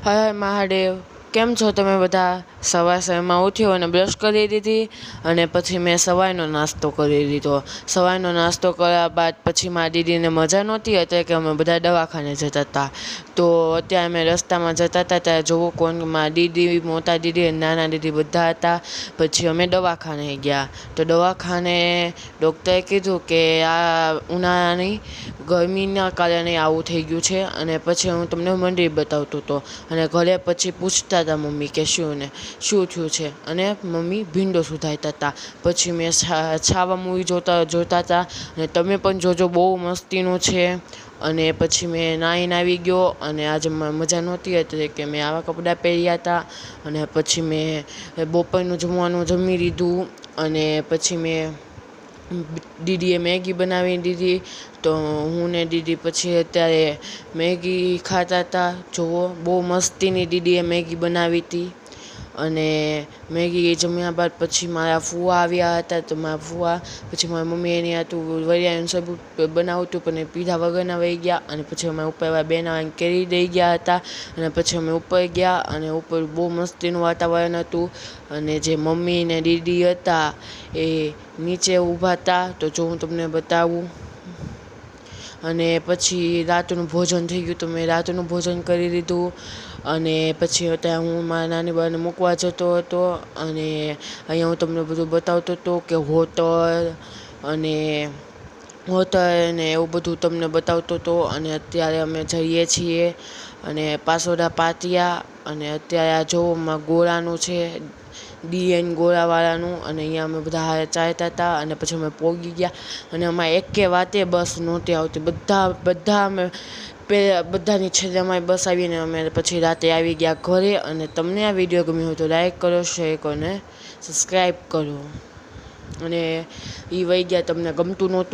હર મહાદેવ। કેમ છો તમે બધા? સવારમાં ઉઠ્યો અને બ્રશ કરી દીધી અને પછી મેં સવારનો નાસ્તો કરી દીધો। સવારનો નાસ્તો કર્યા બાદ પછી મારી દીદીને મજા નહોતી એટલે કે અમે બધા દવાખાને જતા હતા। તો અત્યારે અમે રસ્તામાં જતા હતા ત્યારે જોવો કોણ મારી દીદી, મોટા દીદી અને નાના દીદી બધા હતા। પછી અમે દવાખાને ગયા તો દવાખાને ડૉક્ટરે કીધું કે આ ઉનાળાની ગરમીના કારણે આવું થઈ ગયું છે। અને પછી હું તમને મંદિર બતાવતો હતો અને ઘરે પછી પૂછતા હતા મમ્મી કે શું થયું છે, અને મમ્મી ભીંડો સુધારતા હતા। પછી મેં છાવા મૂવી જોતા હતા અને તમે પણ જોજો, બહુ મસ્તીનું છે। અને પછી મેં નાહીને આવી ગયો અને આજે મજા નહોતી એટલે કે મેં આવા કપડાં પહેર્યા હતા અને પછી મેં બપોરનું જમવાનું જમી લીધું અને પછી મેં દીદીએ મેગી બનાવી દીધી તો હું ને દીદી પછી અત્યારે મેગી ખાતા હતા। જુઓ બહુ મસ્તીની દીદીએ મેગી બનાવી હતી અને મેગી જમ્યા બાદ પછી મારા ફુવા આવ્યા હતા તો મારા ફુવા પછી મારી મમ્મી એની હાટું વરિયાળીનું શરબત બનાવ્યું હતું પણ એ પીધા વગરના વહી ગયા અને પછી અમે ઉપરવાળા બેન આવીને કેરી દઈ ગયા હતા અને પછી અમે ઉપર ગયા અને ઉપર બહુ મસ્તીનું વાતાવરણ હતું અને જે મમ્મી ને દીદી હતા એ નીચે ઊભા હતા તો જો હું તમને બતાવું। અને પછી રાતનું ભોજન થઈ ગયું તો મેં રાતનું ભોજન કરી લીધું અને પછી અત્યારે હું મારા નાની બાને મૂકવા જતો હતો અને અહીંયા હું તમને બધું બતાવતો હતો કે હોટલ ને એવું બધું તમને બતાવતો હતો અને અત્યારે અમે જઈએ છીએ અને પાસોડા પાટિયા અને અત્યારે આ જોવામાં ગોળાનું છે, DN ગોળાવાળાનું અને અહીંયા અમે બધા હારે ચાલતા હતા અને પછી અમે પહોંચી ગયા અને અમારે એકે વાતે બસ નહોતી આવતી। બધાની છેલ્લે અમારી બસ આવીને અમે પછી રાતે આવી ગયા ઘરે। અને તમને આ વિડીયો ગમ્યો હોય તો લાઈક કરો, શેર કરો અને સબસ્ક્રાઈબ કરો। અને એ વહી ગયા તમને ગમતું નહોતું